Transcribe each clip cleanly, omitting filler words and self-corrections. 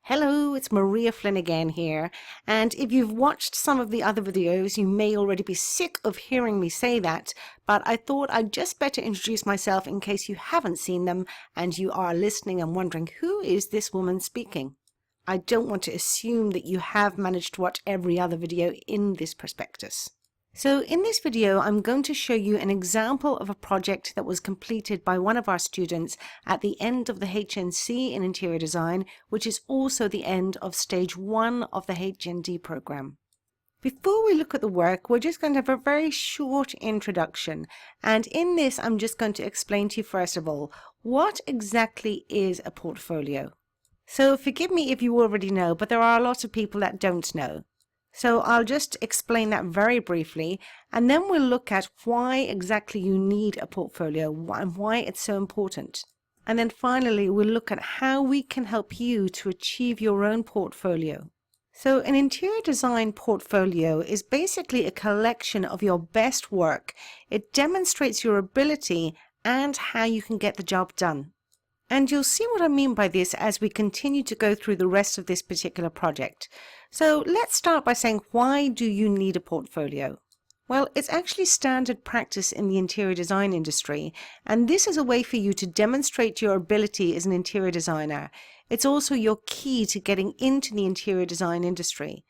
Hello, it's Maria Flynn again here, and if you've watched some of the other videos, you may already be sick of hearing me say that, but I thought I'd just better introduce myself in case you haven't seen them and you are listening and wondering, who is this woman speaking? I don't want to assume that you have managed to watch every other video in this prospectus. So in this video, I'm going to show you an example of a project that was completed by one of our students at the end of the HNC in interior design, which is also the end of stage 1 of the HND program. Before we look at the work, we're just going to have a very short introduction. And in this, I'm just going to explain to you first of all, what exactly is a portfolio? So forgive me if you already know, but there are a lot of people that don't know. So I'll just explain that very briefly, and then we'll look at why exactly you need a portfolio and why it's so important. And then finally, we'll look at how we can help you to achieve your own portfolio. So an interior design portfolio is basically a collection of your best work. It demonstrates your ability and how you can get the job done. And you'll see what I mean by this as we continue to go through the rest of this particular project. So let's start by saying, why do you need a portfolio? Well, it's actually standard practice in the interior design industry, and this is a way for you to demonstrate your ability as an interior designer. It's also your key to getting into the interior design industry.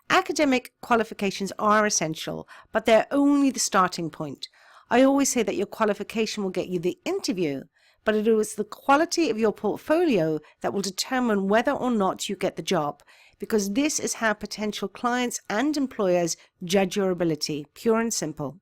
Academic qualifications are essential, but they're only the starting point. I always say that your qualification will get you the interview, but it is the quality of your portfolio that will determine whether or not you get the job, because this is how potential clients and employers judge your ability, pure and simple.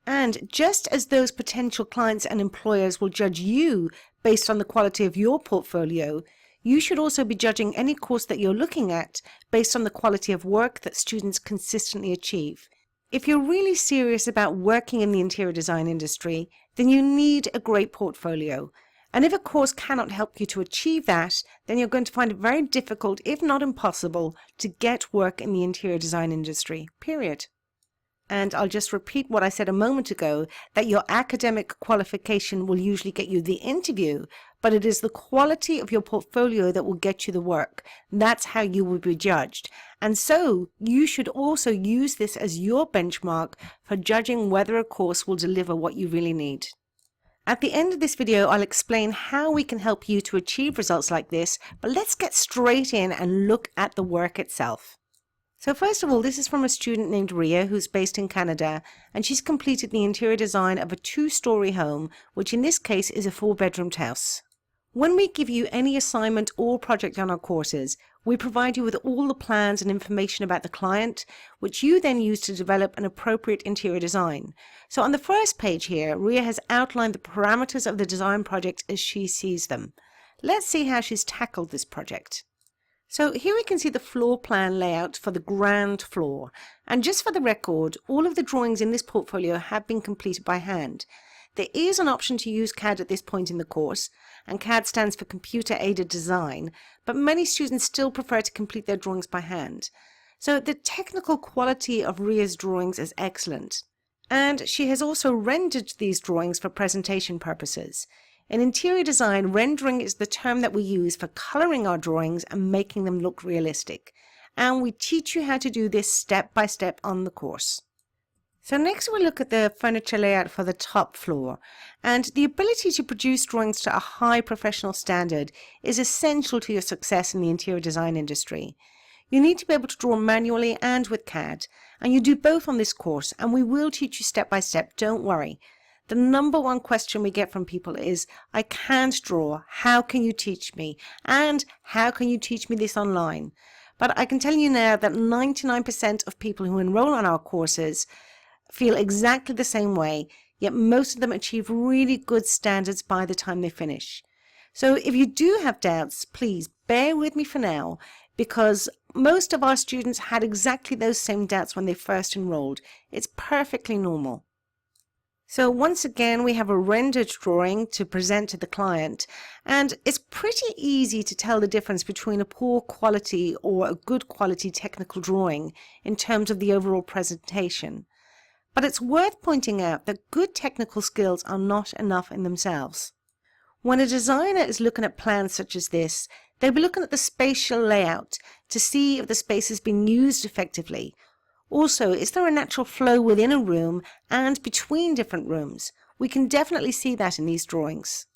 And just as those potential clients and employers will judge you based on the quality of your portfolio, you should also be judging any course that you're looking at based on the quality of work that students consistently achieve. If you're really serious about working in the interior design industry, then you need a great portfolio. And if a course cannot help you to achieve that, then you're going to find it very difficult, if not impossible, to get work in the interior design industry, period. And I'll just repeat what I said a moment ago, that your academic qualification will usually get you the interview, but it is the quality of your portfolio that will get you the work. That's how you will be judged. And so you should also use this as your benchmark for judging whether a course will deliver what you really need. At the end of this video, I'll explain how we can help you to achieve results like this, but let's get straight in and look at the work itself. So first of all, this is from a student named Ria, who's based in Canada, and she's completed the interior design of a 2-story home, which in this case is a 4-bedroomed house. When we give you any assignment or project on our courses, we provide you with all the plans and information about the client, which you then use to develop an appropriate interior design. So on the first page here, Ria has outlined the parameters of the design project as she sees them. Let's see how she's tackled this project. So here we can see the floor plan layout for the ground floor. And just for the record, all of the drawings in this portfolio have been completed by hand. There is an option to use CAD at this point in the course, and CAD stands for Computer Aided Design, but many students still prefer to complete their drawings by hand. So the technical quality of Ria's drawings is excellent. And she has also rendered these drawings for presentation purposes. In interior design, rendering is the term that we use for coloring our drawings and making them look realistic. And we teach you how to do this step by step on the course. So next we'll look at the furniture layout for the top floor. And the ability to produce drawings to a high professional standard is essential to your success in the interior design industry. You need to be able to draw manually and with CAD. And you do both on this course, and we will teach you step by step, don't worry. The number one question we get from people is, I can't draw, how can you teach me? And how can you teach me this online? But I can tell you now that 99% of people who enroll on our courses feel exactly the same way, yet most of them achieve really good standards by the time they finish. So if you do have doubts, please bear with me for now, because most of our students had exactly those same doubts when they first enrolled. It's perfectly normal. So once again, we have a rendered drawing to present to the client, and it's pretty easy to tell the difference between a poor quality or a good quality technical drawing in terms of the overall presentation. But it's worth pointing out that good technical skills are not enough in themselves. When a designer is looking at plans such as this, They'll be looking at the spatial layout to see if the space is being used effectively. Also, is there a natural flow within a room and between different rooms? We can definitely see that in these drawings.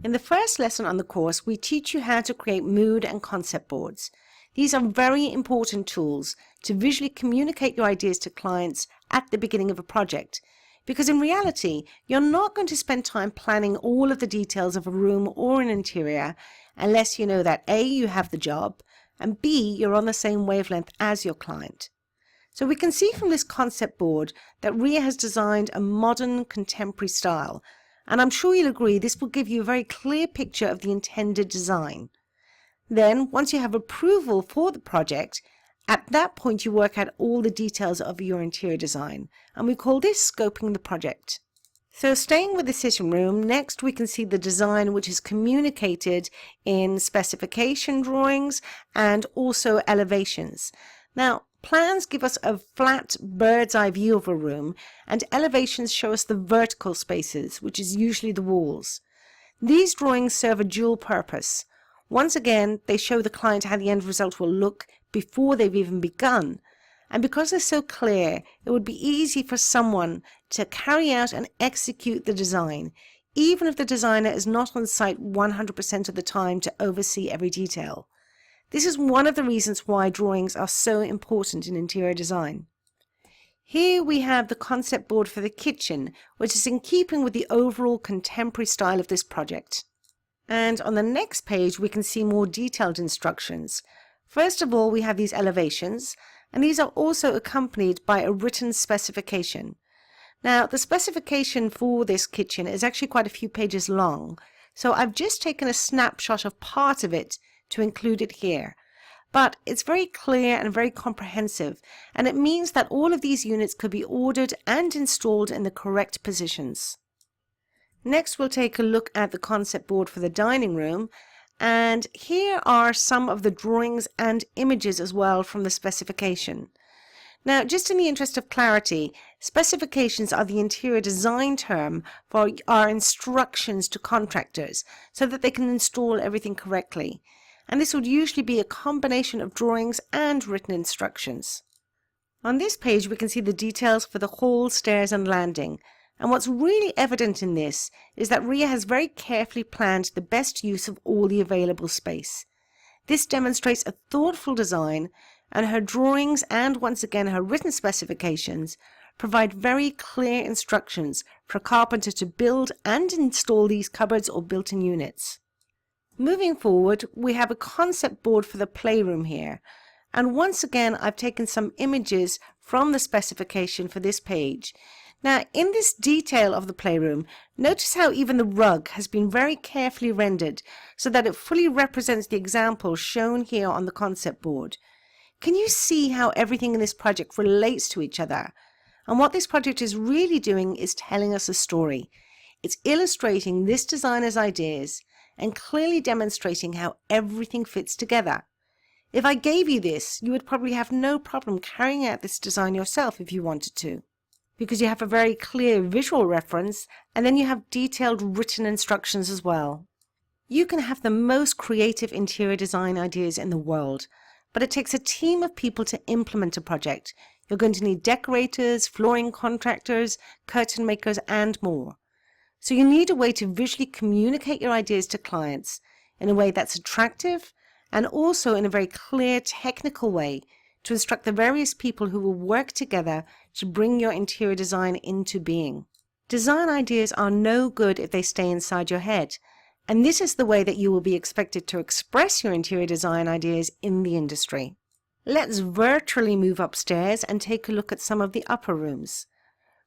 In the first lesson on the course, we teach you how to create mood and concept boards. These are very important tools to visually communicate your ideas to clients at the beginning of a project. Because in reality, you're not going to spend time planning all of the details of a room or an interior unless you know that A, you have the job, and B, you're on the same wavelength as your client. So we can see from this concept board that Ria has designed a modern contemporary style, and I'm sure you'll agree this will give you a very clear picture of the intended design. Then, once you have approval for the project, at that point you work out all the details of your interior design, and we call this scoping the project. So staying with the sitting room, next we can see the design which is communicated in specification drawings and also elevations. Now, plans give us a flat bird's eye view of a room, and elevations show us the vertical spaces, which is usually the walls. These drawings serve a dual purpose. Once again, they show the client how the end result will look before they've even begun. And because they're so clear, it would be easy for someone to carry out and execute the design, even if the designer is not on site 100% of the time to oversee every detail. This is one of the reasons why drawings are so important in interior design. Here we have the concept board for the kitchen, which is in keeping with the overall contemporary style of this project. And on the next page, we can see more detailed instructions. First of all, we have these elevations, and these are also accompanied by a written specification. Now, the specification for this kitchen is actually quite a few pages long, so I've just taken a snapshot of part of it to include it here. But it's very clear and very comprehensive, and it means that all of these units could be ordered and installed in the correct positions. Next, we'll take a look at the concept board for the dining room, and here are some of the drawings and images as well from the specification. Now, just in the interest of clarity, specifications are the interior design term for our instructions to contractors so that they can install everything correctly. And this would usually be a combination of drawings and written instructions. On this page, we can see the details for the hall, stairs and landing. And what's really evident in this is that Ria has very carefully planned the best use of all the available space. This demonstrates a thoughtful design, and her drawings and once again her written specifications provide very clear instructions for a carpenter to build and install these cupboards or built-in units. Moving forward, we have a concept board for the playroom here. And once again, I've taken some images from the specification for this page. Now, in this detail of the playroom, notice how even the rug has been very carefully rendered so that it fully represents the example shown here on the concept board. Can you see how everything in this project relates to each other? And what this project is really doing is telling us a story. It's illustrating this designer's ideas and clearly demonstrating how everything fits together. If I gave you this, you would probably have no problem carrying out this design yourself if you wanted to, because you have a very clear visual reference and then you have detailed written instructions as well. You can have the most creative interior design ideas in the world, but it takes a team of people to implement a project. You're going to need decorators, flooring contractors, curtain makers and more. So you need a way to visually communicate your ideas to clients in a way that's attractive and also in a very clear technical way to instruct the various people who will work together to bring your interior design into being. Design ideas are no good if they stay inside your head, and this is the way that you will be expected to express your interior design ideas in the industry. Let's virtually move upstairs and take a look at some of the upper rooms.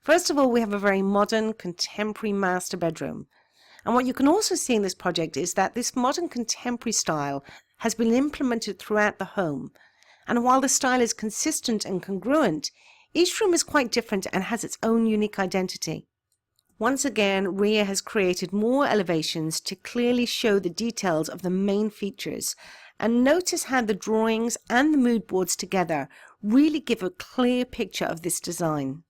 First of all, we have a very modern, contemporary master bedroom. And what you can also see in this project is that this modern contemporary style has been implemented throughout the home. And while the style is consistent and congruent, each room is quite different and has its own unique identity. Once again, Ria has created more elevations to clearly show the details of the main features. And notice how the drawings and the mood boards together really give a clear picture of this design.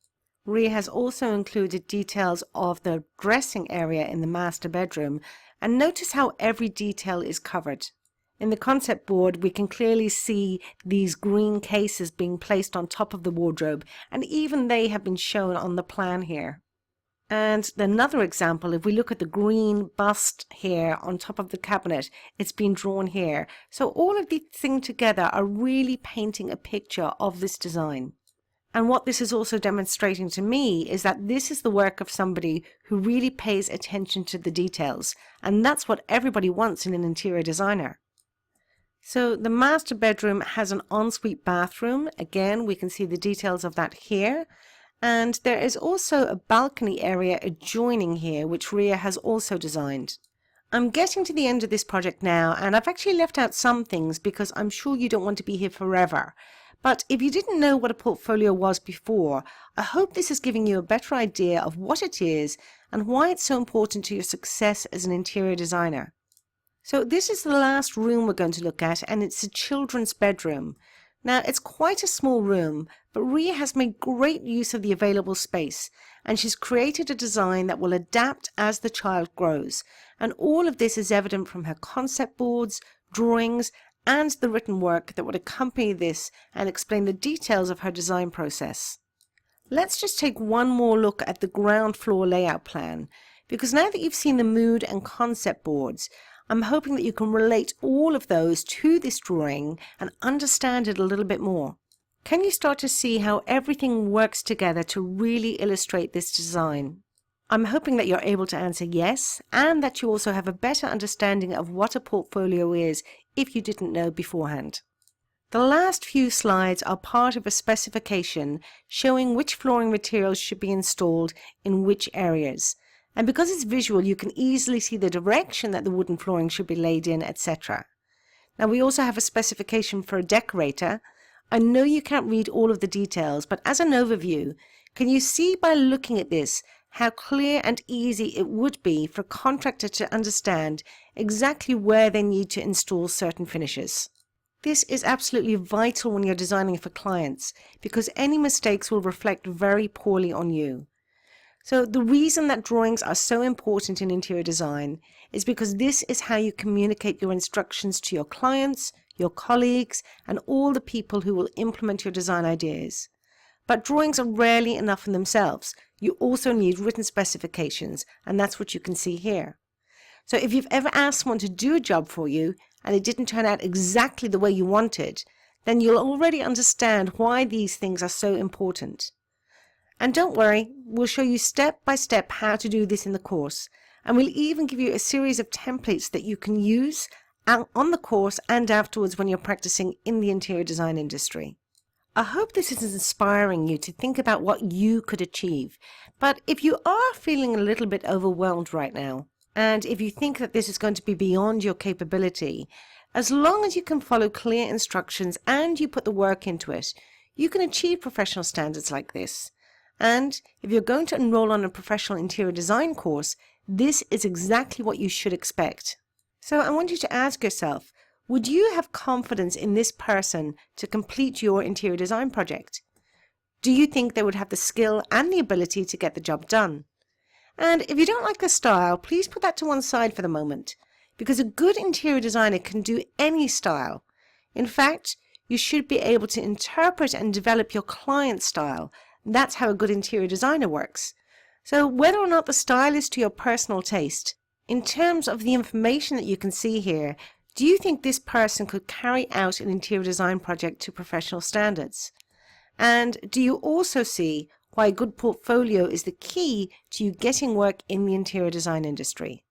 Ria has also included details of the dressing area in the master bedroom, and notice how every detail is covered. In the concept board, we can clearly see these green cases being placed on top of the wardrobe, and even they have been shown on the plan here. And another example, if we look at the green bust here on top of the cabinet, it's been drawn here. So all of these things together are really painting a picture of this design. And what this is also demonstrating to me is that this is the work of somebody who really pays attention to the details. And that's what everybody wants in an interior designer. So the master bedroom has an ensuite bathroom. Again, we can see the details of that here. And there is also a balcony area adjoining here, which Ria has also designed. I'm getting to the end of this project now, and I've actually left out some things because I'm sure you don't want to be here forever. But if you didn't know what a portfolio was before, I hope this is giving you a better idea of what it is and why it's so important to your success as an interior designer. So this is the last room we're going to look at, and it's a children's bedroom. Now, it's quite a small room, but Ria has made great use of the available space, and she's created a design that will adapt as the child grows. And all of this is evident from her concept boards, drawings, and the written work that would accompany this and explain the details of her design process. Let's just take one more look at the ground floor layout plan, because now that you've seen the mood and concept boards, I'm hoping that you can relate all of those to this drawing and understand it a little bit more. Can you start to see how everything works together to really illustrate this design? I'm hoping that you're able to answer yes, and that you also have a better understanding of what a portfolio is if you didn't know beforehand. The last few slides are part of a specification showing which flooring materials should be installed in which areas. And because it's visual, you can easily see the direction that the wooden flooring should be laid in, etc. Now, we also have a specification for a decorator. I know you can't read all of the details, but as an overview, can you see by looking at this how clear and easy it would be for a contractor to understand exactly where they need to install certain finishes? This is absolutely vital when you're designing for clients, because any mistakes will reflect very poorly on you. So the reason that drawings are so important in interior design is because this is how you communicate your instructions to your clients, your colleagues, and all the people who will implement your design ideas. But drawings are rarely enough in themselves. You also need written specifications, and that's what you can see here. So if you've ever asked someone to do a job for you and it didn't turn out exactly the way you wanted, then you'll already understand why these things are so important. And don't worry, we'll show you step by step how to do this in the course, and we'll even give you a series of templates that you can use on the course and afterwards when you're practicing in the interior design industry. I hope this is inspiring you to think about what you could achieve, but if you are feeling a little bit overwhelmed right now, and if you think that this is going to be beyond your capability, as long as you can follow clear instructions and you put the work into it, you can achieve professional standards like this. And if you're going to enroll on a professional interior design course, this is exactly what you should expect. So I want you to ask yourself, would you have confidence in this person to complete your interior design project? Do you think they would have the skill and the ability to get the job done? And if you don't like the style, please put that to one side for the moment, because a good interior designer can do any style. In fact, you should be able to interpret and develop your client's style. That's how a good interior designer works. So whether or not the style is to your personal taste, in terms of the information that you can see here, do you think this person could carry out an interior design project to professional standards? And do you also see why a good portfolio is the key to you getting work in the interior design industry?